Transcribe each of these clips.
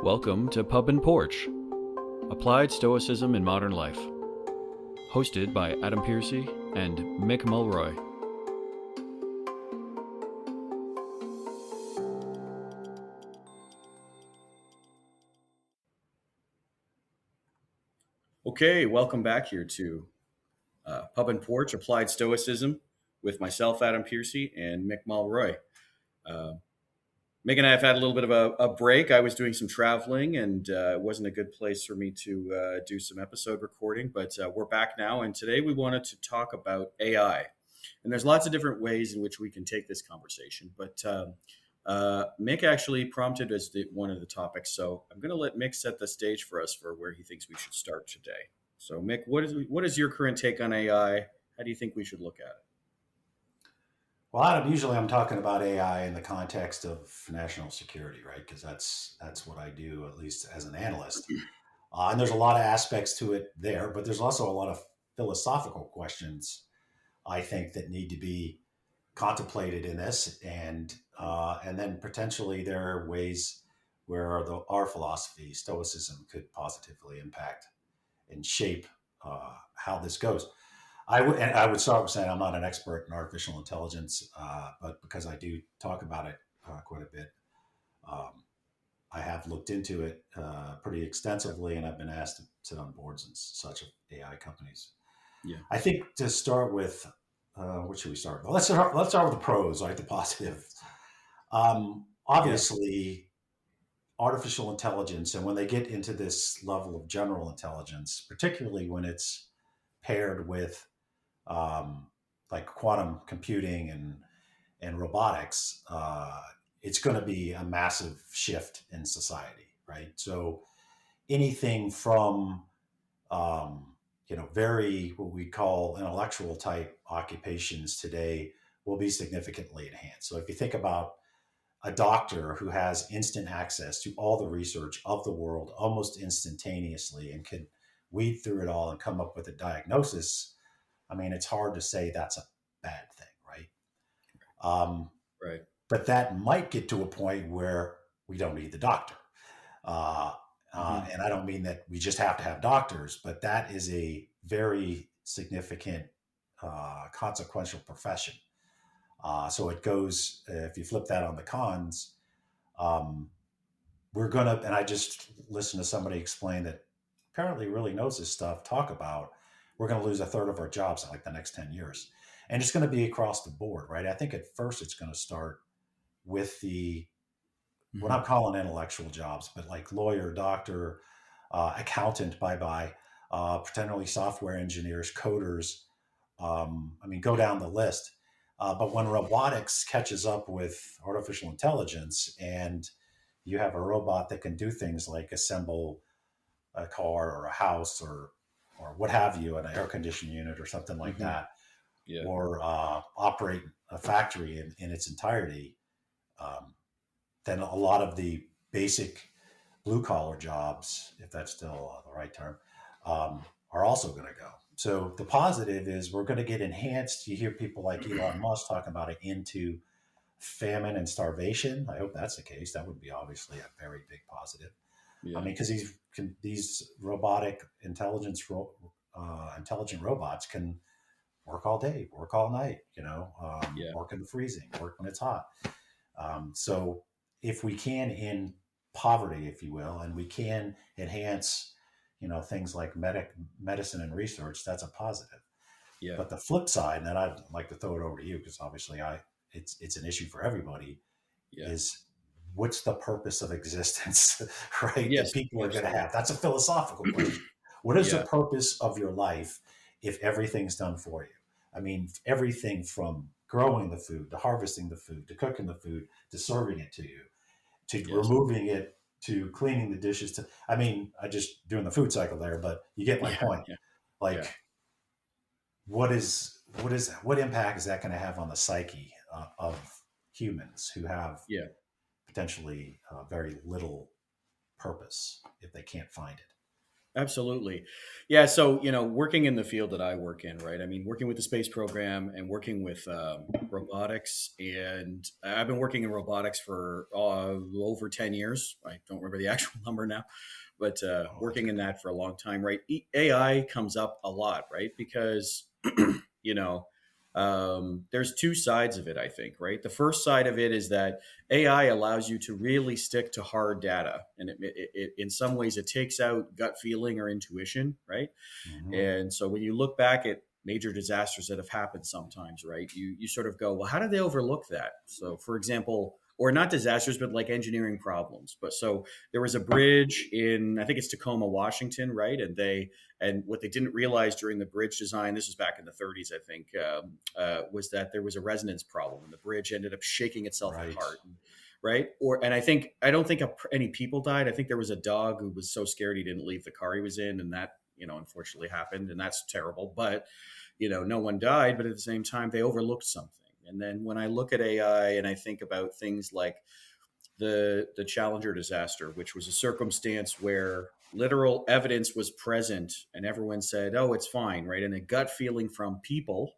Welcome to Pub and Porch, Applied Stoicism in Modern Life, hosted by Adam Piercy and Mick Mulroy. Okay, welcome back here to Pub and Porch, Applied Stoicism, with myself, Adam Piercy, and Mick Mulroy. Mick and I have had a little bit of a break. I was doing some traveling, and it wasn't a good place for me to do some episode recording, but we're back now, and today we wanted to talk about AI. And there's lots of different ways in which we can take this conversation, but Mick actually prompted as one of the topics, so I'm going to let Mick set the stage for us for where he thinks we should start today. So, Mick, what is your current take on AI? How do you think we should look at it? Well, Adam, usually I'm talking about AI in the context of national security, right? Because that's what I do, at least as an analyst. And there's a lot of aspects to it there, but there's also a lot of philosophical questions, I think, that need to be contemplated in this, and then potentially there are ways where our philosophy, Stoicism, could positively impact and shape how this goes. I would start with saying I'm not an expert in artificial intelligence, but because I do talk about it quite a bit, I have looked into it pretty extensively, and I've been asked to sit on boards and such of AI companies. Yeah. I think to start with, what should we start with? Well, let's start with the pros, right? The positive. Obviously, artificial intelligence, and when they get into this level of general intelligence, particularly when it's paired with like quantum computing and robotics, it's going to be a massive shift in society, right? So anything from very what we call intellectual type occupations today will be significantly enhanced. So if you think about a doctor who has instant access to all the research of the world almost instantaneously and can weed through it all and come up with a diagnosis, I mean, it's hard to say that's a bad thing, right? Right. But that might get to a point where we don't need the doctor. And I don't mean that we just have to have doctors, but that is a very significant, consequential profession. So it goes, if you flip that on the cons, and I just listened to somebody explain that apparently really knows this stuff, talk about, we're going to lose a third of our jobs in like the next 10 years. And it's going to be across the board, right? I think at first it's going to start with what I'm calling intellectual jobs, but like lawyer, doctor, accountant, potentially software engineers, coders. Go down the list. But when robotics catches up with artificial intelligence and you have a robot that can do things like assemble a car or a house or what have you, an air conditioning unit or something like that, or operate a factory in its entirety, then a lot of the basic blue collar jobs, if that's still the right term, are also going to go. So the positive is we're going to get enhanced. You hear people like Elon Musk talking about it, into famine and starvation. I hope that's the case. That would be obviously a very big positive. Yeah. I mean, because these robotic intelligent robots can work all day, work all night, work in the freezing, work when it's hot. So if we can end poverty, if you will, and we can enhance, things like medicine and research, that's a positive. Yeah. But the flip side, and I'd like to throw it over to you because obviously it's an issue for everybody, is what's the purpose of existence, right? Yes, that people are going to have. That's a philosophical question. What is the purpose of your life if everything's done for you? I mean, everything from growing the food, to harvesting the food, to cooking the food, to serving it to you, to removing it, to cleaning the dishes. I just doing the food cycle there, but you get my point. Yeah. What impact is that going to have on the psyche of humans who have potentially very little purpose if they can't find it? Absolutely. Yeah. So, working in the field that I work in, right? I mean, working with the space program and working with robotics, and I've been working in robotics for a over 10 years. I don't remember the actual number now, but working in that for a long time, right? AI comes up a lot, right? Because, you know, there's two sides of it, I think, right? The first side of it is that AI allows you to really stick to hard data. And in some ways, it takes out gut feeling or intuition, right? Hmm. And so when you look back at major disasters that have happened sometimes, right, you sort of go, well, how did they overlook that? So, for example, or not disasters, but like engineering problems. But so there was a bridge in, I think it's Tacoma, Washington, right? And what they didn't realize during the bridge design, this was back in the 30s, I think, was that there was a resonance problem, and the bridge ended up shaking itself Right. apart. Right. And I don't think any people died. I think there was a dog who was so scared he didn't leave the car he was in. And that, unfortunately happened. And that's terrible. But, no one died. But at the same time, they overlooked something. And then when I look at AI and I think about things like the Challenger disaster, which was a circumstance where literal evidence was present and everyone said, oh, it's fine. Right. And a gut feeling from people,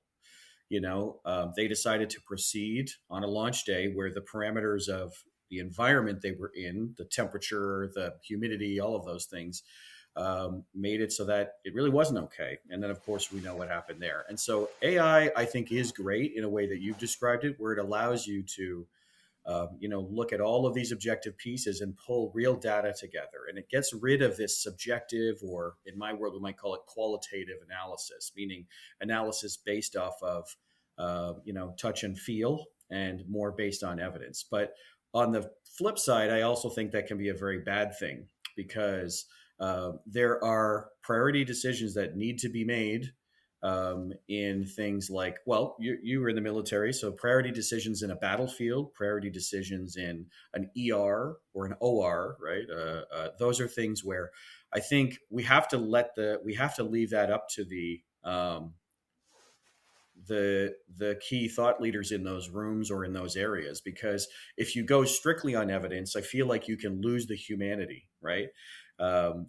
they decided to proceed on a launch day where the parameters of the environment they were in, the temperature, the humidity, all of those things, made it so that it really wasn't okay. And then, of course, we know what happened there. And so I think, is great in a way that you've described it, where it allows you to, look at all of these objective pieces and pull real data together. And it gets rid of this subjective, or in my world, we might call it qualitative analysis, meaning analysis based off of, touch and feel, and more based on evidence. But on the flip side, I also think that can be a very bad thing, because there are priority decisions that need to be made in things like, well, you were in the military, so priority decisions in a battlefield, priority decisions in an ER or an OR, right? Those are things where I think we have to leave that up to the key thought leaders in those rooms or in those areas, because if you go strictly on evidence, I feel like you can lose the humanity, right?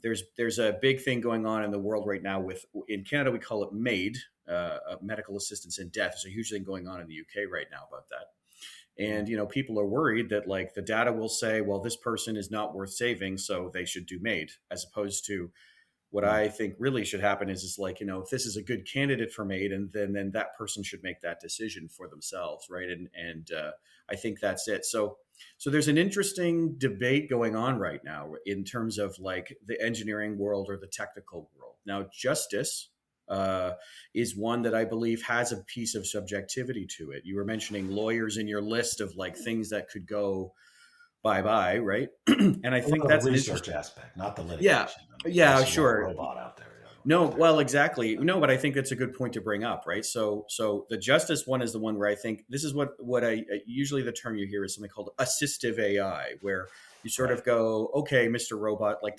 There's a big thing going on in the world right now in Canada, we call it MAID, medical assistance in death. There's a huge thing going on in the UK right now about that. And, people are worried that like the data will say, well, this person is not worth saving, so they should do MAID, as opposed to what I think really should happen is like, if this is a good candidate for MAID, and then that person should make that decision for themselves. Right. And I think that's it. So there's an interesting debate going on right now in terms of like the engineering world or the technical world. Now, justice is one that I believe has a piece of subjectivity to it. You were mentioning lawyers in your list of like things that could go bye-bye, right? And I think that's the an research interesting. aspect, not the Yeah, litigation. I mean, yeah, unless you want a sure. robot out there. No, Out there. well, exactly. No, but I think that's a good point to bring up, right? So the justice one is the one where I think this is what I usually, the term you hear is something called assistive AI, where you sort Right. of go, okay, Mr. Robot, like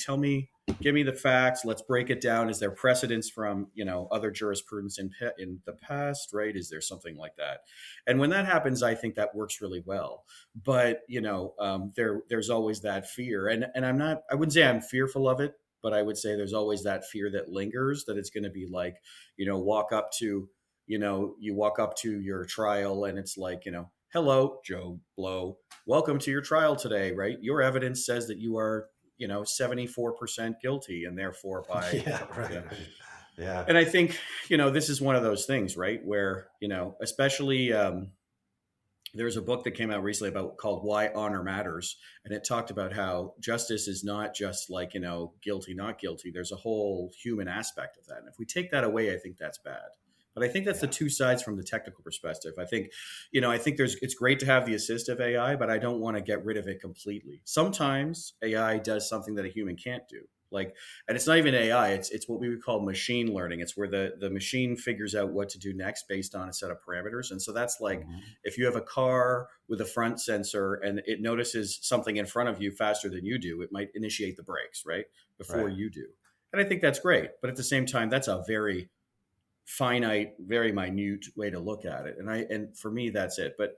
give me the facts. Let's break it down. Is there precedence from other jurisprudence in the past, right? Is there something like that? And when that happens, I think that works really well. But there's always that fear, and I wouldn't say I'm fearful of it, but I would say there's always that fear that lingers, that it's going to be like, you walk up to your trial and it's like, hello, Joe Blow, welcome to your trial today, right? Your evidence says that you are, 74% guilty, and therefore by, Yeah. Right. Yeah. and I think, this is one of those things, right? Where, especially, there's a book that came out recently called Why Honor Matters. And it talked about how justice is not just like, guilty, not guilty. There's a whole human aspect of that. And if we take that away, I think that's bad. But I think that's the Yeah. two sides from the technical perspective. I think, it's great to have the assistive AI, but I don't want to get rid of it completely. Sometimes AI does something that a human can't do. Like, and it's not even AI, it's what we would call machine learning. It's where the machine figures out what to do next based on a set of parameters. And so that's like, Hmm. if you have a car with a front sensor and it notices something in front of you faster than you do, it might initiate the brakes, right? Before Right. you do. And I think that's great. But at the same time, that's a very finite, very minute way to look at it. And for me, that's it. But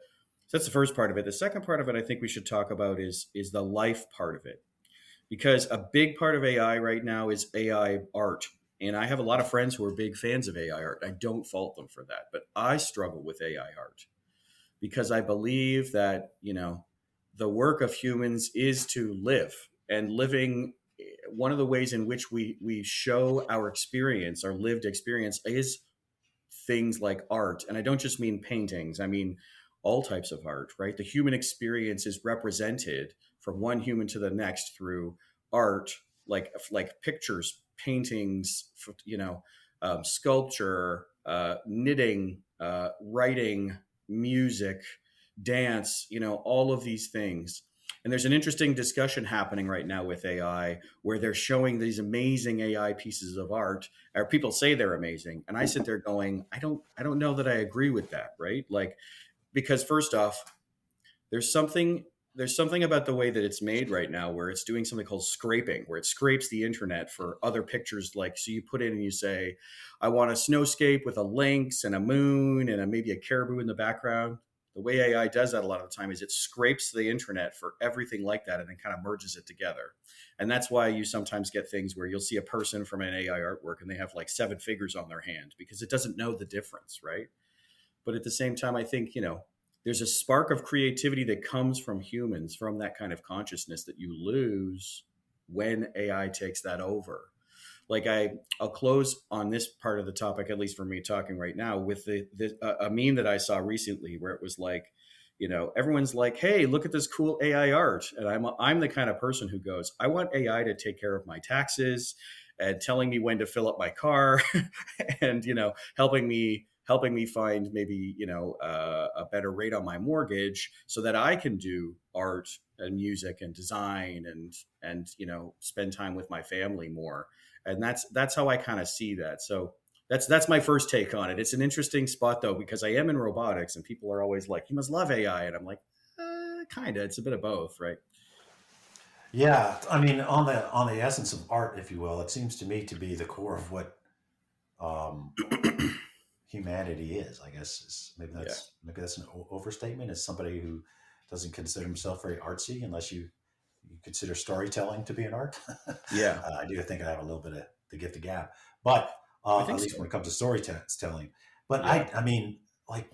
so that's the first part of it. The second part of it I think we should talk about is the life part of it. Because a big part of AI right now is AI art. And I have a lot of friends who are big fans of AI art. I don't fault them for that, but I struggle with AI art because I believe that, the work of humans is to live, and living, one of the ways in which we show our experience, our lived experience, is things like art. And I don't just mean paintings, I mean all types of art, right? The human experience is represented from one human to the next through art, like pictures, paintings, sculpture, knitting, writing, music, dance, all of these things. And there's an interesting discussion happening right now with AI where they're showing these amazing AI pieces of art, or people say they're amazing. And I sit there going, I don't know that I agree with that, right? Like, because first off, there's something about the way that it's made right now where it's doing something called scraping, where it scrapes the internet for other pictures. Like, so you put in and you say, I want a snowscape with a lynx and a moon and maybe a caribou in the background. The way AI does that a lot of the time is it scrapes the internet for everything like that and then kind of merges it together. And that's why you sometimes get things where you'll see a person from an AI artwork and they have like 7 figures on their hand because it doesn't know the difference, right? But at the same time, I think, there's a spark of creativity that comes from humans, from that kind of consciousness that you lose when AI takes that over. Like, I'll close on this part of the topic, at least for me talking right now, with a meme that I saw recently where it was like, everyone's like, hey, look at this cool AI art. And I'm the kind of person who goes, I want AI to take care of my taxes and telling me when to fill up my car and, helping me find maybe, a better rate on my mortgage so that I can do art and music and design and, spend time with my family more. And that's how I kind of see that. So that's my first take on it. It's an interesting spot though, because I am in robotics and people are always like, you must love AI. And I'm like, kind of, it's a bit of both, right? Yeah, I mean, on the essence of art, if you will, it seems to me to be the core of what um, humanity is. I guess Yeah. maybe that's an overstatement. As somebody who doesn't consider himself very artsy, unless you consider storytelling to be an art. Yeah. I do think I have a little bit of the gift of gab, but I at think least when so. it comes to storytelling. But Yeah. I mean, like,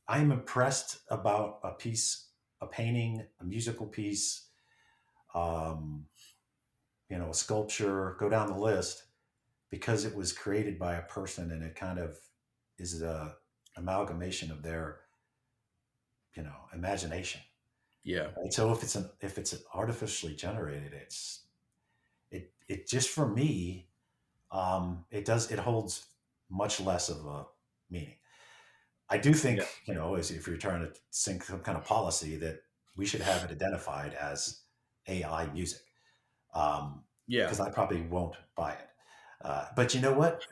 I'm impressed about a piece, a painting, a musical piece, um, a sculpture. Go down the list because it was created by a person, and it kind of is a amalgamation of their imagination. Yeah. Right? So if it's artificially generated, it just for me, it holds much less of a meaning. I do think, Yeah. as if you're trying to sink some kind of policy, that we should have it identified as AI music, Yeah. because I probably won't buy it. But you know what?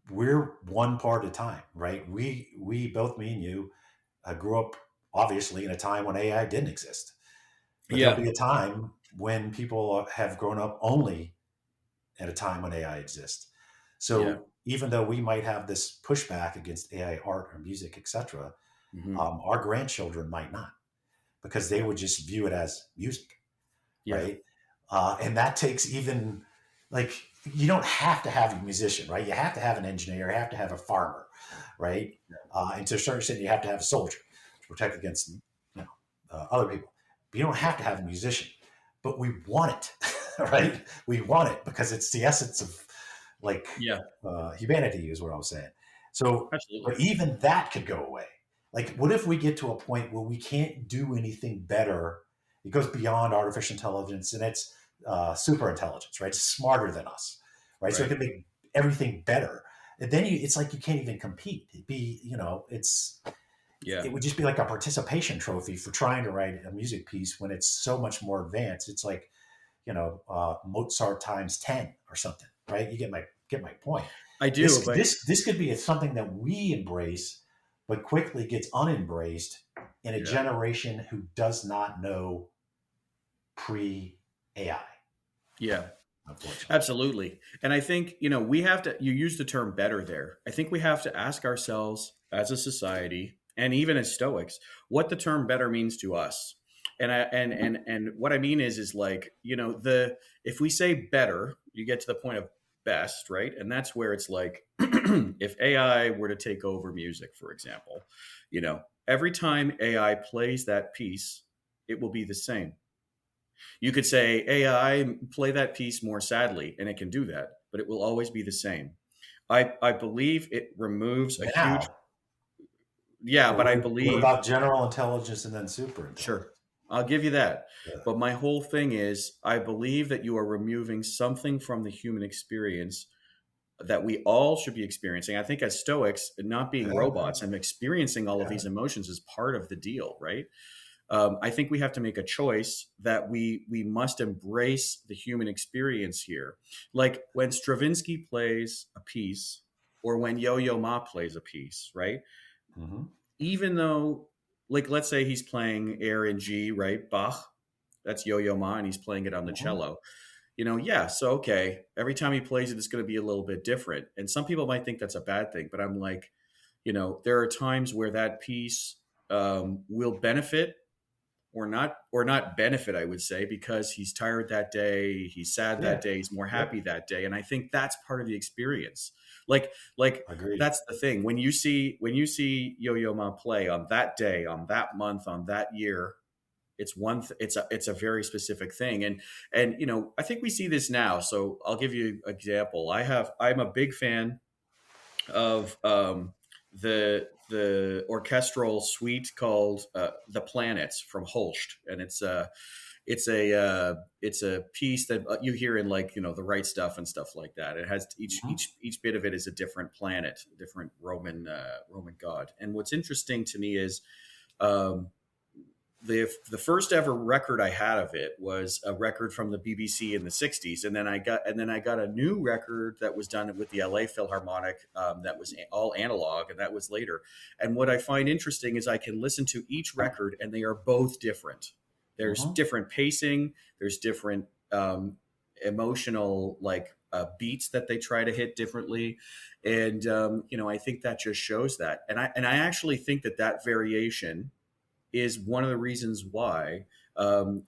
We're one part at a time, right? We both, me and you, grew up obviously in a time when AI didn't exist, but there'll Yeah. be a time when people have grown up only at a time when AI exists. Yeah. So even though we might have this pushback against AI art or music, etc., Hmm. our grandchildren might not, because they Yeah. would just view it as music, Yeah. right? And that takes even, like, you don't have to have a musician, right? You have to have an engineer, you have to have a farmer, right? And to a certain extent, you have to have a soldier to protect against, other people. But you don't have to have a musician. But we want it, right? We want it because it's the essence of, like, Yeah. humanity, is what I was saying. So, Absolutely. but even that could go away. Like, what if we get to a point where we can't do anything better? It goes beyond artificial intelligence, and it's super intelligence, right? It's smarter than us, right? So it Right. can make everything better. And then it's like you can't even compete. It'd be, Yeah. it would just be like a participation trophy for trying to write a music piece when it's so much more advanced. It's like, Mozart times 10 or something, right? You get my point. I do, This but this this could be something that we embrace, but quickly gets unembraced in a yeah. generation who does not know pre AI, Yeah. unfortunately. Absolutely. And I think, we have to, you use the term better there. I think we have to ask ourselves as a society and even as Stoics, what the term better means to us. And what I mean is like, if we say better, you get to the point of best, right? And that's where it's like, if AI were to take over music, for example, every time AI plays that piece, it will be the same. You could say, AI, play that piece more sadly, and it can do that, but it will always be the same. I believe it removes a huge, Now, yeah, but I what believe, about general intelligence and then super sure, intelligence? I'll give you that. Yeah. But my whole thing is, I believe that you are removing something from the human experience that we all should be experiencing. I think as Stoics, not being Yeah. robots and experiencing all of Yeah. these emotions is part of the deal, right? I think we have to make a choice that we must embrace the human experience here. Like when Stravinsky plays a piece, or when Yo-Yo Ma plays a piece, right? Hmm. Even though, like, let's say he's playing Air in G, right? Bach, that's Yo-Yo Ma, and he's playing it on the Hmm. cello. Yeah, so okay, every time he plays it, it's going to be a little bit different. And some people might think that's a bad thing, but I'm like, there are times where that piece will benefit or not benefit, I would say, because he's tired that day, he's sad that Yeah. day, he's more happy Yep. that day, and I think that's part of the experience. Like Agreed. that's the thing. When you see Yo-Yo Ma play on that day, on that month, on that year, it's a very specific thing. And I think we see this now. So I'll give you an example. I'm a big fan of the orchestral suite called "The Planets" from Holst, and it's a piece that you hear in, like, the right stuff and stuff like that. It has Hmm. each bit of it is a different planet, different Roman god. And what's interesting to me is, um, the first ever record I had of it was a record from the BBC in the '60s, and then I got a new record that was done with the LA Philharmonic, that was all analog, and that was later. And what I find interesting is I can listen to each record, and they are both different. There's Hmm. different pacing. There's different emotional, like, beats that they try to hit differently, and I think that just shows that. And I actually think that variation is one of the reasons why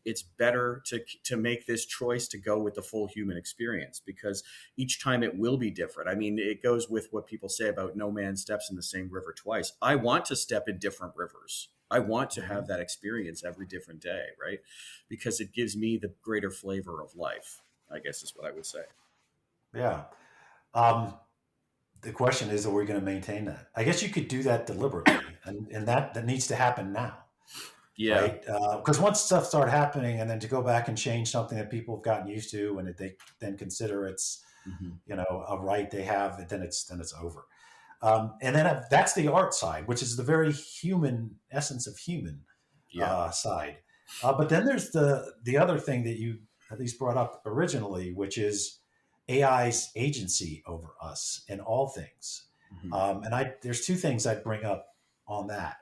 it's better to make this choice to go with the full human experience, because each time it will be different. I mean, it goes with what people say about no man steps in the same river twice. I want to step in different rivers. I want to Hmm. have that experience every different day, right? Because it gives me the greater flavor of life, I guess is what I would say. Yeah. Um, the question is, are we going to maintain that? I guess you could do that deliberately, and that needs to happen now, Yeah. right? Because once stuff start happening, and then to go back and change something that people have gotten used to, and they then consider it's Hmm. a right they have, then it's over. And then that's the art side, which is the very human essence of human Yeah. side. But then there's the other thing that you at least brought up originally, which is AI's agency over us in all things. Hmm. And there's two things I'd bring up on that.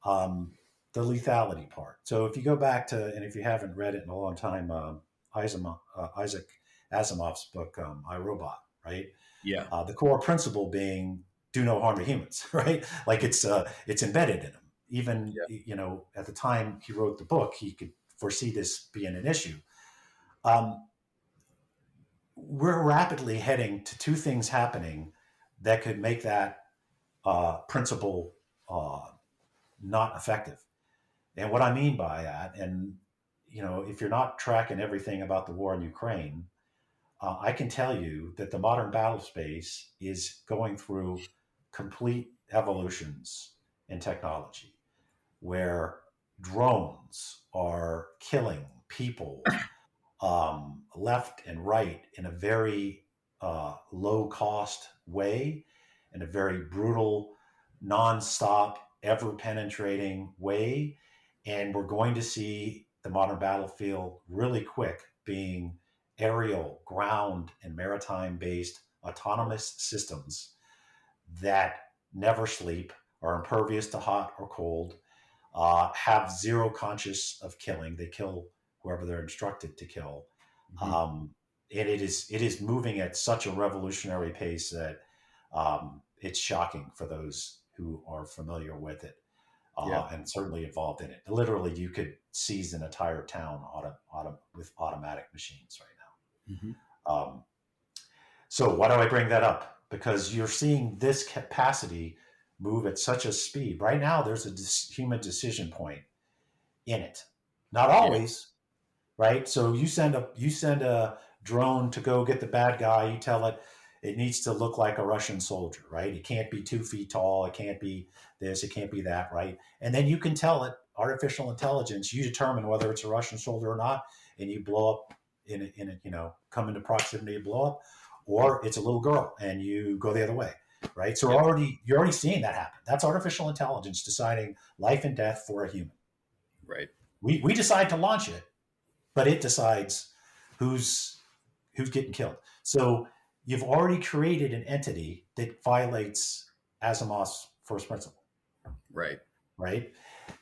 Um, the lethality part. So if you go back to, and if you haven't read it in a long time, Isaac Asimov's book, I, Robot, right? Yeah. The core principle being do no harm to humans, right? Like it's embedded in him. Even Yeah. at the time he wrote the book, he could foresee this being an issue. Um, we're rapidly heading to two things happening that could make that principle uh, not effective. And what I mean by that, and if you're not tracking everything about the war in Ukraine, I can tell you that the modern battle space is going through complete evolutions in technology, where drones are killing people left and right in a very low cost way, in a very brutal, non-stop, ever penetrating way. And we're going to see the modern battlefield really quick being aerial, ground, and maritime based autonomous systems that never sleep, are impervious to hot or cold, have zero conscious of killing. They kill whoever they're instructed to kill. Hmm. Um, and it is moving at such a revolutionary pace that it's shocking for those who are familiar with it Yeah. and certainly involved in it. Literally, you could seize an entire town with automatic machines right Hmm. now. So why do I bring that up? Because you're seeing this capacity move at such a speed. Right now, there's a human decision point in it. Not Yeah. always, right? So you send a drone to go get the bad guy. You tell it it needs to look like a Russian soldier, right? It can't be 2 feet tall. It can't be this. It can't be that, right? And then you can tell it artificial intelligence. You determine whether it's a Russian soldier or not, and you blow up come into proximity and blow up, or it's a little girl and you go the other way, right? So Yep. you're already seeing that happen. That's artificial intelligence deciding life and death for a human. Right. We decide to launch it, but it decides who's who's getting killed. So you've already created an entity that violates Asimov's first principle, Right. right?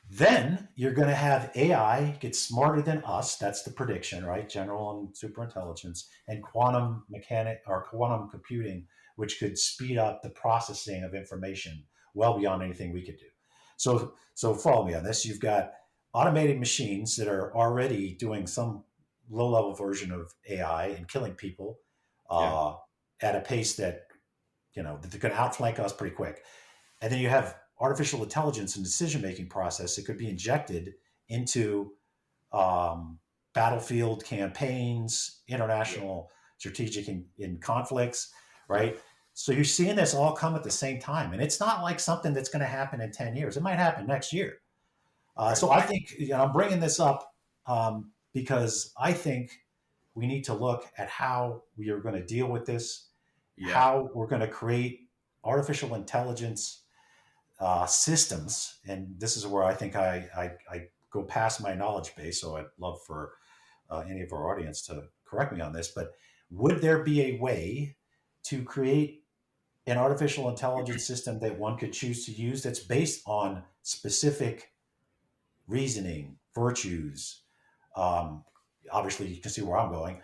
Then you're going to have AI get smarter than us. That's the prediction, right? General and super intelligence, and quantum mechanic or quantum computing, which could speed up the processing of information well beyond anything we could do. So follow me on this. You've got automated machines that are already doing some low level version of AI and killing people Yeah. uh, at a pace that that they're going to outflank us pretty quick. And then you have artificial intelligence and decision making process that could be injected into um, battlefield campaigns, Yeah. international strategic in conflicts, right? So you're seeing this all come at the same time, and it's not like something that's going to happen in 10 years. It might happen next year. Right. So I think I'm bringing this up because I think we need to look at how we are going to deal with this, Yeah. how we're going to create artificial intelligence systems. And this is where I think I go past my knowledge base. So I'd love for any of our audience to correct me on this. But would there be a way to create an artificial intelligence system that one could choose to use that's based on specific reasoning, virtues? Um, Obviously, you can see where I'm going.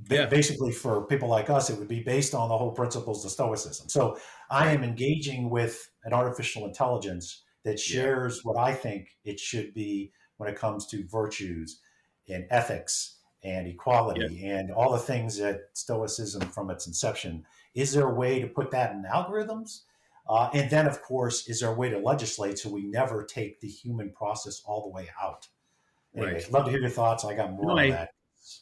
Yeah. Basically, for people like us, it would be based on the whole principles of Stoicism. So I Right. am engaging with an artificial intelligence that Yeah. shares what I think it should be when it comes to virtues and ethics and Yeah. equality and all the things that Stoicism from its inception. Is there a way to put that in algorithms? And then, of course, is there a way to legislate so we never take the human process all the way out? Right. Anyways, love to hear your thoughts. I got No, more on that.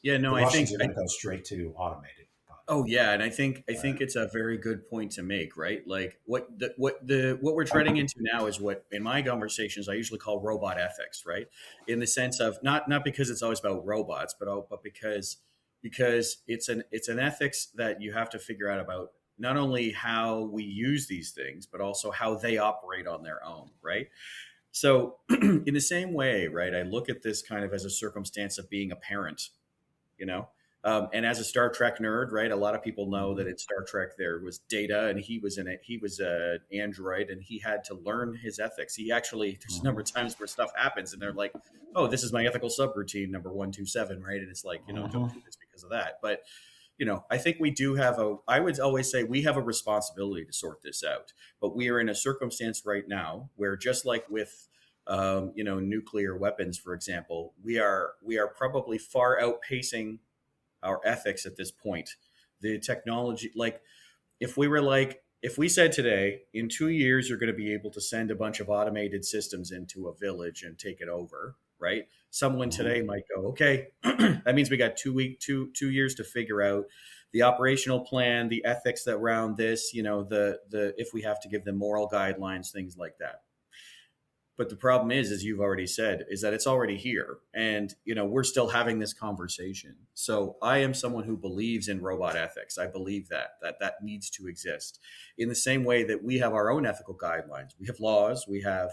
yeah, no, The I Russians think, are going to go straight to automated. oh yeah, and I But, think it's a very good point to make, right? Like what we're treading into now is what in my conversations I usually call robot ethics, right? In the sense of not because it's always about robots, but because it's an ethics that you have to figure out about not only how we use these things, but also how they operate on their own, right? So, in the same way, right, I look at this kind of as a circumstance of being a parent, you know. And as a Star Trek nerd, right, a lot of people know that mhm, in Star Trek there was Data, and he was in it. He was an android, and he had to learn his ethics. He actually there's a number mhm, of times where stuff happens, and they're like, "Oh, this is my ethical subroutine number 127," right? And it's like, don't mhm. do this because of that. But I think we do have a. I would always say we have a responsibility to sort this out. But we are in a circumstance right now where, just like with nuclear weapons, for example, we are probably far outpacing our ethics at this point. The technology, like if we said today, in 2 years, you're going to be able to send a bunch of automated systems into a village and take it over, right? Someone Mhm. today might go, okay, that means we got 2 years to figure out the operational plan, the ethics that around this, the if we have to give them moral guidelines, things like that. But the problem is, as you've already said, is that it's already here, and we're still having this conversation. So I am someone who believes in robot ethics. I believe that needs to exist in the same way that we have our own ethical guidelines. We have laws. We have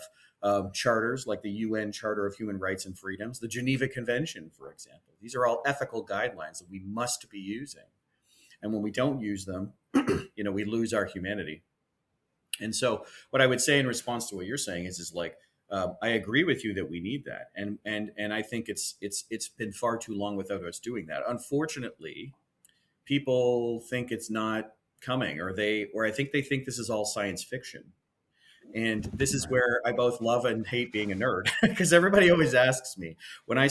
charters like the UN Charter of Human Rights and Freedoms, the Geneva Convention, for example. These are all ethical guidelines that we must be using. And when we don't use them, we lose our humanity. And so, what I would say in response to what you're saying is like, I agree with you that we need that, and I think it's been far too long without us doing that. Unfortunately, people think it's not coming, or I think they think this is all science fiction. And this is Right. where I both love and hate being a nerd because everybody always asks me when I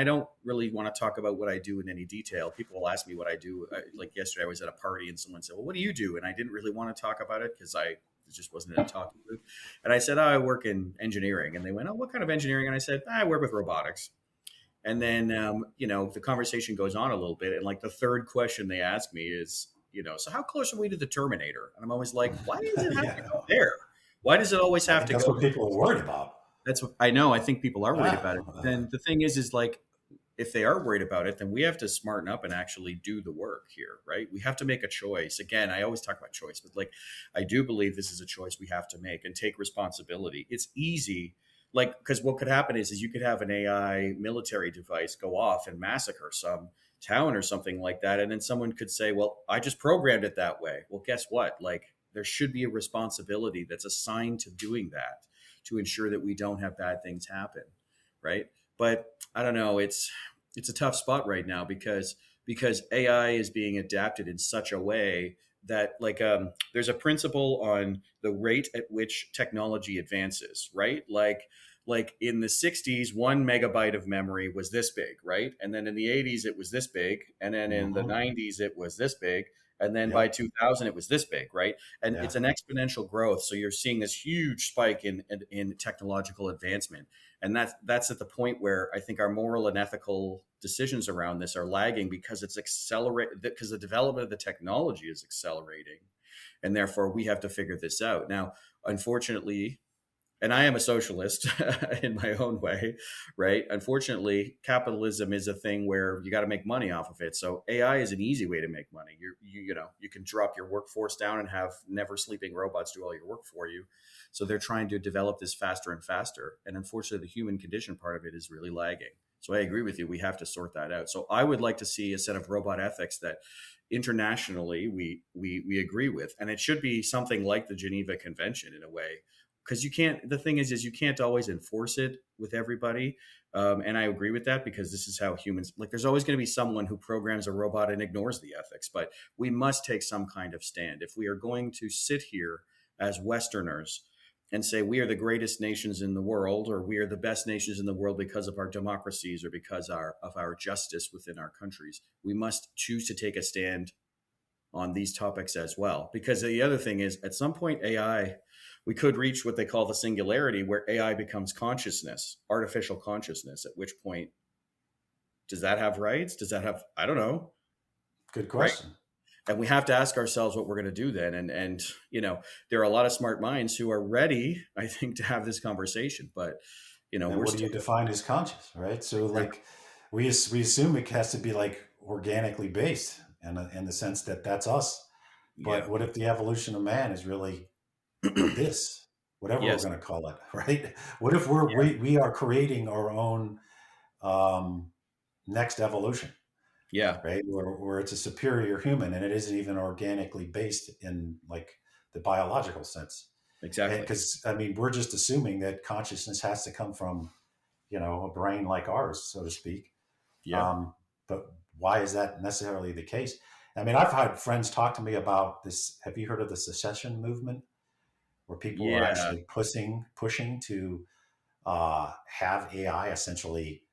don't really want to talk about what I do in any detail. People will ask me what I do. Like yesterday, I was at a party and someone said, "Well, what do you do?" And I didn't really want to talk about it because I just wasn't in a talking mood. And I said, "Oh, I work in engineering." And they went, "Oh, what kind of engineering?" And I said, "I work with robotics." And then, the conversation goes on a little bit. And like the third question they ask me is, so how close are we to the Terminator? And I'm always like, why does it have to Yeah, go there? Why does it always I have think to that's go what there? people are worried about. That's what I know. I think people are worried about it. Ah, Then the thing is like, if they are worried about it, then we have to smarten up and actually do the work here, right? We have to make a choice. Again, I always talk about choice, but like, I do believe this is a choice we have to make and take responsibility. It's easy, like, because what could happen is you could have an AI military device go off and massacre some town or something like that. And then someone could say, well, I just programmed it that way. Well, guess what? Like, there should be a responsibility that's assigned to doing that to ensure that we don't have bad things happen, right? But I don't know. It's a tough spot right now because AI is being adapted in such a way that like there's a principle on the rate at which technology advances, right? Like in the 60s 1 megabyte of memory was this big, right? And then in the 80s it was this big, and then in the mhm. 90s it was this big, and then by Yep. 2000 it was this big, right? And Yeah. it's an exponential growth, so you're seeing this huge spike in technological advancement. And that's at the point where I think our moral and ethical decisions around this are lagging because it's accelerated, because the development of the technology is accelerating, and therefore we have to figure this out now. Unfortunately, and I am a socialist in my own way, right? Unfortunately, capitalism is a thing where you got to make money off of it. So AI is an easy way to make money. You can drop your workforce down and have never sleeping robots do all your work for you. So they're trying to develop this faster and faster. And unfortunately, the human condition part of it is really lagging. So I agree with you. We have to sort that out. So I would like to see a set of robot ethics that internationally we agree with, and it should be something like the Geneva Convention in a way, because you can't, the thing is you can't always enforce it with everybody. And I agree with that, because this is how humans, like, there's always going to be someone who programs a robot and ignores the ethics, but we must take some kind of stand if we are going to sit here as Westerners and say we are the greatest nations in the world, or we are the best nations in the world because of our democracies or because of our justice within our countries. We must choose to take a stand on these topics as well. Because the other thing is, at some point, AI, we could reach what they call the singularity, where AI becomes consciousness, artificial consciousness, at which point, does that have rights? Does that have, I don't know, Good right? question. And we have to ask ourselves what we're going to do then. And there are a lot of smart minds who are ready, I think, to have this conversation. But And we're what do still, you define as conscious, right? So like we assume it has to be like organically based in the sense that that's us. yeah, But what if the evolution of man is really this, whatever we're yes, going to call it, right? What if yeah, we are creating our own um, next evolution, yeah, right? Where it's a superior human and it isn't even organically based in like the biological sense. And exactly, because I mean, we're just assuming that consciousness has to come from, a brain like ours, so to speak. yeah, Um, but why is that necessarily the case? I mean, I've had friends talk to me about this. Have you heard of the secession movement, where people are yeah, actually pushing to have AI essentially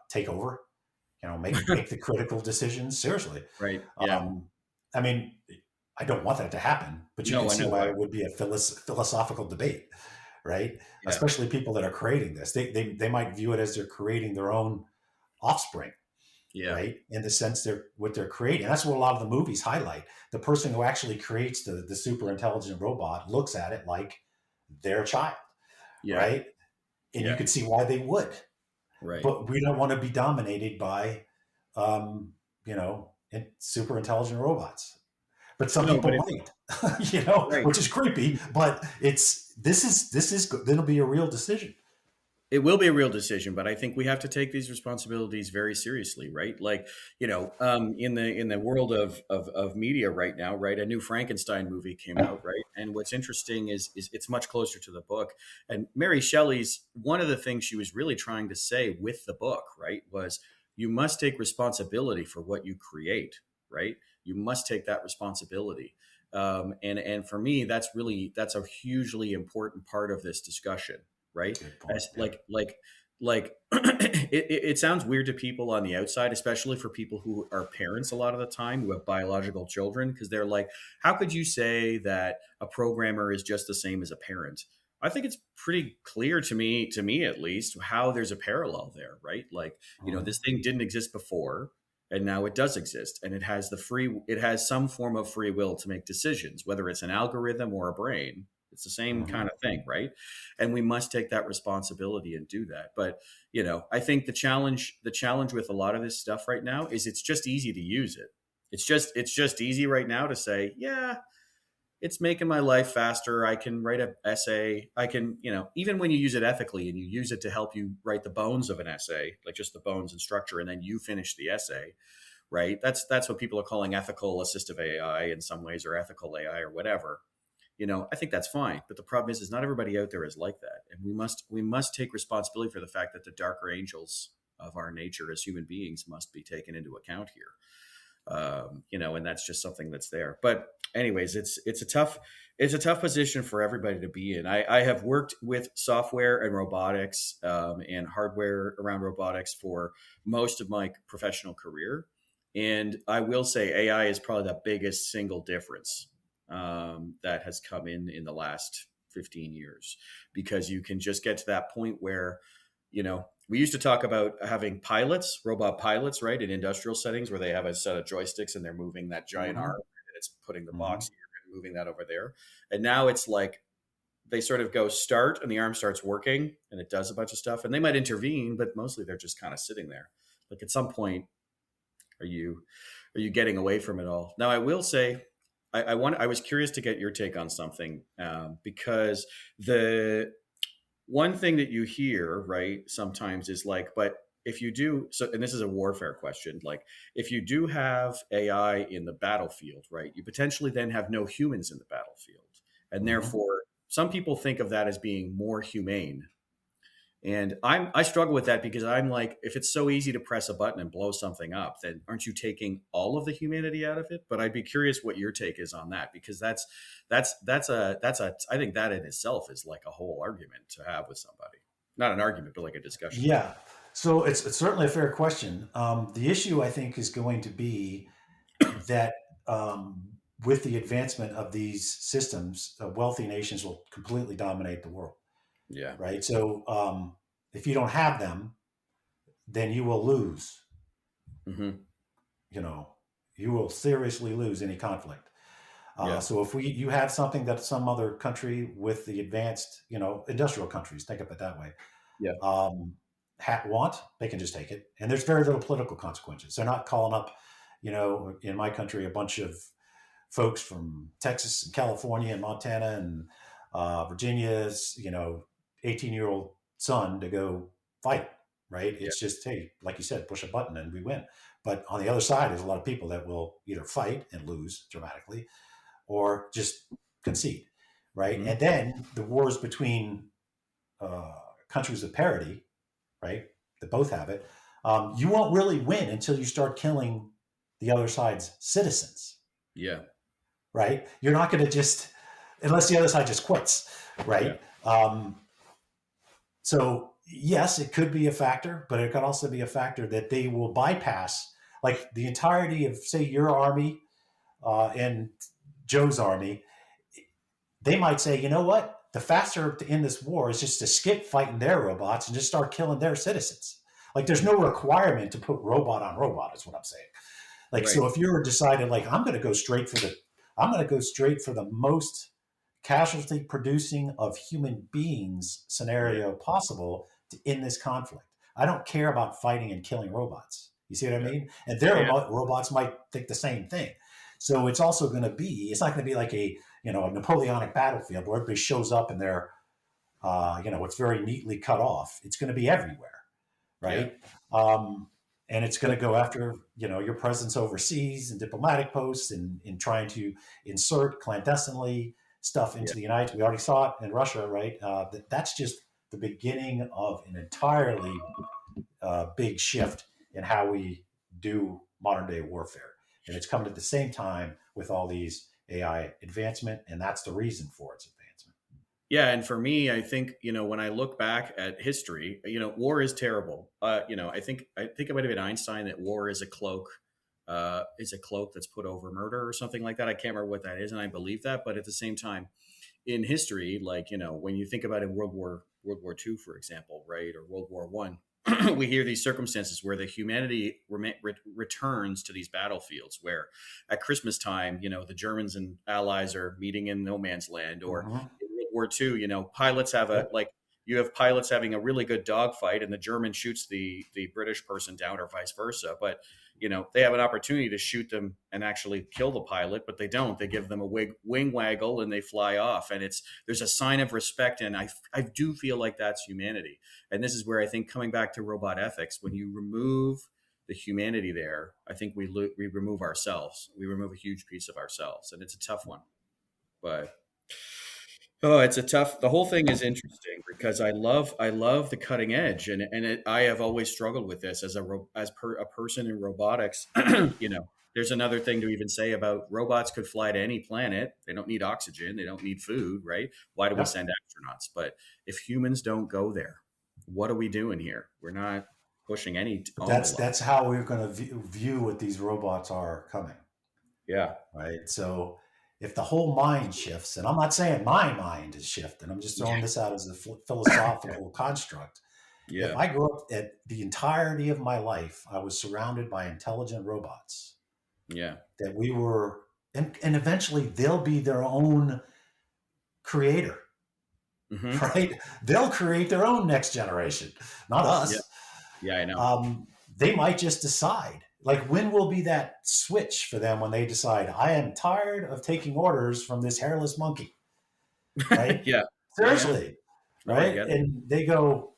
take over? Make the critical decisions. Seriously, right, yeah. um, I mean, I don't want that to happen, but you can No, I see know why why. it would be a philosophical debate, right? Yeah, Especially people that are creating this. They might view it as they're creating their own offspring, yeah, right? In the sense they're what they're creating. That's what a lot of the movies highlight. The person who actually creates the super intelligent robot looks at it like their child, yeah, right? And you yeah. can see why they would. Right. But we don't want to be dominated by, um, super intelligent robots. But some No, but people it, might, right. which is creepy. But this is it'll be a real decision. It will be a real decision, but I think we have to take these responsibilities very seriously, right? Like, in the world of media right now, right? A new Frankenstein movie came out, right? And what's interesting is it's much closer to the book. And Mary Shelley's, one of the things she was really trying to say with the book, right, was you must take responsibility for what you create, right? You must take that responsibility. And for me, that's a hugely important part of this discussion, right? Good point. As Yeah. like it sounds weird to people on the outside, especially for people who are parents a lot of the time, who have biological children, because they're like, how could you say that a programmer is just the same as a parent? I think it's pretty clear to me at least, how there's a parallel there, right? Like, Mhm. this thing didn't exist before, and now it does exist, and it has some form of free will to make decisions, whether it's an algorithm or a brain. It's the same Mhm. kind of thing, right? And we must take that responsibility and do that. But, I think the challenge with a lot of this stuff right now is it's just easy to use it. It's just easy right now to say, yeah, it's making my life faster. I can write an essay. I can, even when you use it ethically and you use it to help you write the bones of an essay, like just the bones and structure, and then you finish the essay, right? That's what people are calling ethical assistive AI in some ways, or ethical AI or whatever. I think that's fine. But the problem is not everybody out there is like that, and we must take responsibility for the fact that the darker angels of our nature as human beings must be taken into account here. And that's just something that's there. But anyways, it's a tough position for everybody to be in. I have worked with software and robotics, and hardware around robotics for most of my professional career, and I will say AI is probably the biggest single difference that has come in the last 15 years, because you can just get to that point where we used to talk about having robot pilots, right, in industrial settings where they have a set of joysticks and they're moving that giant arm Mhm. and it's putting the Mhm. box here and moving that over there. And now it's like they sort of go start and the arm starts working and it does a bunch of stuff, and they might intervene, but mostly they're just kind of sitting there. Like, at some point, are you are you getting away from it all? Now, I will say, I was curious to get your take on something, because the one thing that you hear, right, sometimes is like, but if you do so, and this is a warfare question, like, if you do have AI in the battlefield, right, you potentially then have no humans in the battlefield, and Mhm. therefore some people think of that as being more humane. And I struggle with that, because I'm like, if it's so easy to press a button and blow something up, then aren't you taking all of the humanity out of it? But I'd be curious what your take is on that, because that's a I think that in itself is like a whole argument to have with somebody. Not an argument, but like a discussion. Yeah. So it's certainly a fair question. The issue, I think, is going to be that um, with the advancement of these systems, wealthy nations will completely dominate the world, Yeah. right? So if you don't have them, then you will lose. Hmm. You know, you will seriously lose any conflict. Yeah. So if you have something that some other country with the advanced, industrial countries, think of it that way, Yeah. um, want, they can just take it. And there's very little political consequences. They're not calling up, in my country, a bunch of folks from Texas and California and Montana and Virginia's, 18-year-old son to go fight, right? Yeah. It's just, hey, like you said, push a button and we win. But on the other side, there's a lot of people that will either fight and lose dramatically or just concede, right? Hmm. And then the wars between uh, countries of parity, right, that both have it, you won't really win until you start killing the other side's citizens, Yeah. right? You're not going to just, unless the other side just quits, Yeah. right? So, yes, it could be a factor, but it could also be a factor that they will bypass, like the entirety of, say, your army and Joe's army. They might say, you know what? The faster to end this war is just to skip fighting their robots and just start killing their citizens. Like, there's Hmm. no requirement to put robot on robot, is what I'm saying. Like, Right. so if you're decided, like, I'm going to go straight for the most casualty producing of human beings Yeah. scenario possible to end this conflict. I don't care about fighting and killing robots. You see what I Yeah. mean? And their Yeah. robots might think the same thing. So it's also going to be, it's not going to be like a Napoleonic battlefield where everybody shows up and they're, it's very neatly cut off. It's going to be everywhere, Yeah. right? Um, and it's going But to go after your presence overseas and diplomatic posts and in trying to insert clandestinely stuff yeah. into the United States. We already saw it in Russia, right? That's just the beginning of an entirely big shift in how we do modern day warfare, and it's coming at the same time with all these AI advancement, and that's the reason for its advancement. Yeah, and for me, I think, when I look back at history, war is terrible. I think it might have been Einstein that war is a cloak that's put over murder or something like that. I can't remember what that is, and I believe that. But at the same time, in history, like, when you think about in World War II, for example, right, or World War I, we hear these circumstances where the humanity returns to these battlefields where at Christmas time, the Germans and allies are meeting in no man's land, or Hmm. in World War II, pilots have Yep. you have pilots having a really good dogfight and the German shoots the British person down, or vice versa. But they have an opportunity to shoot them and actually kill the pilot, but they don't. They give them a wing waggle and they fly off. And there's a sign of respect. And I do feel like that's humanity. And this is where I think, coming back to robot ethics, when you remove the humanity there, I think we remove ourselves. We remove a huge piece of ourselves, and it's a tough one. But it's a tough. The whole thing is interesting because I love the cutting edge, and I have always struggled with this a person in robotics. There's another thing to even say about robots could fly to any planet. They don't need oxygen. They don't need food, right? Why do we Yep. send astronauts? But if humans don't go there, what are we doing here? We're not pushing any But envelope. that's how we're going to view what these robots are coming, Yeah, right? So if the whole mind shifts, and I'm not saying my mind is shifting, I'm just throwing yeah, this out as a philosophical construct. If yeah, I grew up at the entirety of my life, I was surrounded by intelligent robots yeah. that we were, and eventually they'll be their own creator, Hmm. right? They'll create their own next generation, not Yeah, us. yeah. I know. They might just decide. Like, when will be that switch for them when they decide, I am tired of taking orders from this hairless monkey, right? Yeah, yeah, yeah. Seriously, No, I right? get it. And they go,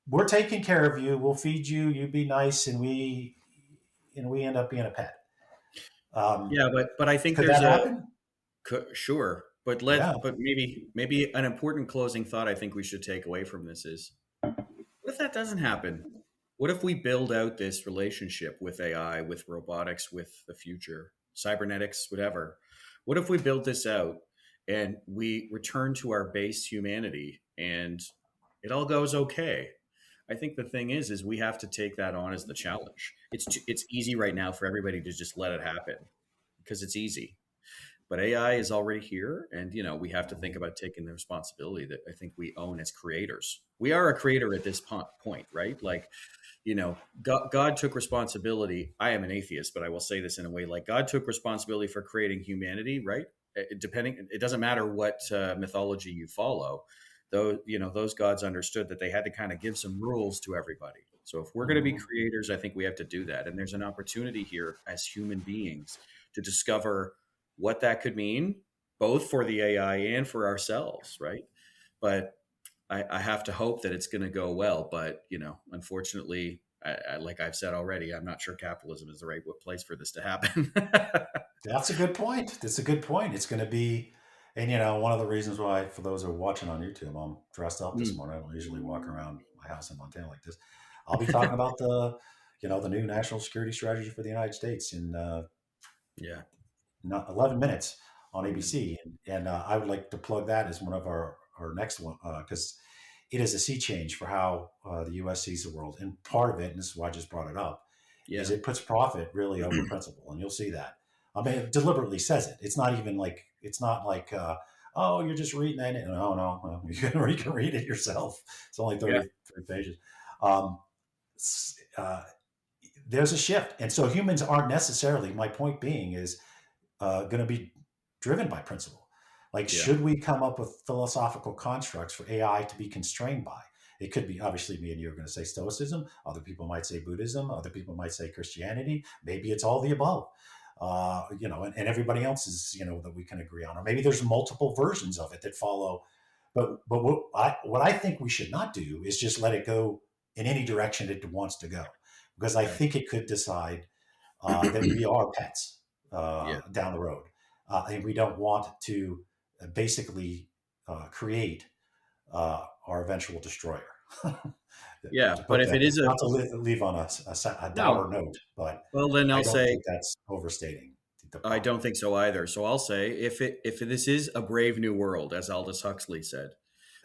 we're taking care of you. We'll feed you. You be nice, and we end up being a pet. Um, Yeah, but I think could there's that a happen? sure, but Yeah. maybe an important closing thought I think we should take away from this is, what if that doesn't happen? What if we build out this relationship with AI, with robotics, with the future, cybernetics, whatever? What if we build this out and we return to our base humanity and it all goes okay? I think the thing is we have to take that on as the challenge. It's easy right now for everybody to just let it happen because it's easy. But AI is already here, and we have to think about taking the responsibility that I think we own as creators. We are a creator at this point, right? Like, God took responsibility. I am an atheist, but I will say this in a way, like, God took responsibility for creating humanity, right? It doesn't matter what mythology you follow. Though those gods understood that they had to kind of give some rules to everybody. So if we're going to be Mhm. creators, I think we have to do that. And there's an opportunity here as human beings to discover what that could mean, both for the AI and for ourselves, right? But I have to hope that it's going to go well. But unfortunately, like I've said already, I'm not sure capitalism is the right place for this to happen. That's a good point. That's a good point. It's going to be, and one of the reasons why, for those who are watching on YouTube, I'm dressed up this Mm. morning. I don't usually walk around my house in Montana like this. I'll be talking about the new national security strategy for the United States in Yeah. not 11 minutes on Mm. ABC. And I would like to plug that as one of our next one, because it is a sea change for how the U.S. sees the world. And part of it, and this is why I just brought it up, is Yeah. it puts profit really over principle. And you'll see that. I mean, it deliberately says it. It's not like, oh, you're just reading it. No, no, no. You can read it yourself. It's only Yeah. 33 pages. Um, there's a shift. And so humans aren't necessarily, my point being is, going to be driven by principle. Like, Yeah. should we come up with philosophical constructs for AI to be constrained by? It could be, obviously, me and you are going to say Stoicism. Other people might say Buddhism. Other people might say Christianity. Maybe it's all the above. And everybody else is, that we can agree on. Or maybe there's multiple versions of it that follow. But what I think we should not do is just let it go in any direction it wants to go, because I Right. think it could decide that we are pets Yeah. down the road, and we don't want to basically create our eventual destroyer. Yeah. To But put if that, it is not to leave on a no, dour note, but well, then I I'll don't say think that's overstating the I problem. don't think so either. So I'll say, if this is a brave new world, as Aldous Huxley said,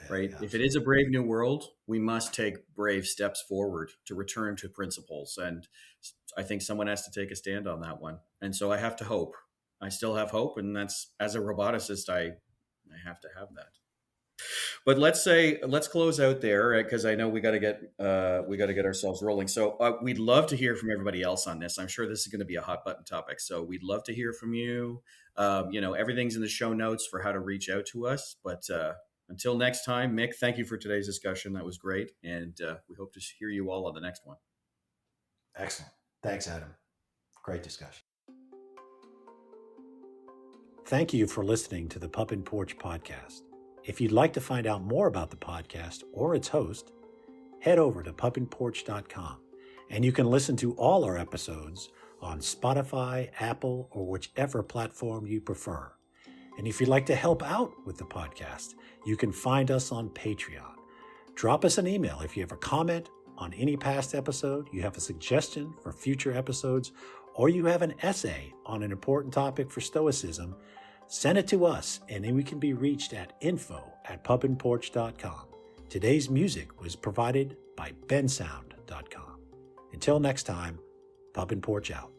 right? Yeah, If it is a absolutely. brave new world, we must take brave steps forward to return to principles. And I think someone has to take a stand on that one. And so I have to hope. I still have hope. And that's, as a roboticist, I I have to have that. But let's close out there because I know we got to get ourselves rolling. So we'd love to hear from everybody else on this. I'm sure this is going to be a hot button topic. So we'd love to hear from you. Everything's in the show notes for how to reach out to us. But until next time, Mick, thank you for today's discussion. That was great, and we hope to hear you all on the next one. Excellent. Thanks, Adam. Great discussion. Thank you for listening to the Pup and Porch podcast. If you'd like to find out more about the podcast or its host, head over to pupandporch.com, and you can listen to all our episodes on Spotify, Apple, or whichever platform you prefer. And if you'd like to help out with the podcast, you can find us on Patreon. Drop us an email if you have a comment on any past episode, you have a suggestion for future episodes, or you have an essay on an important topic for Stoicism. Send it to us, and then we can be reached at info@pupandporch.com. Today's music was provided by bensound.com. Until next time, Pup and Porch out.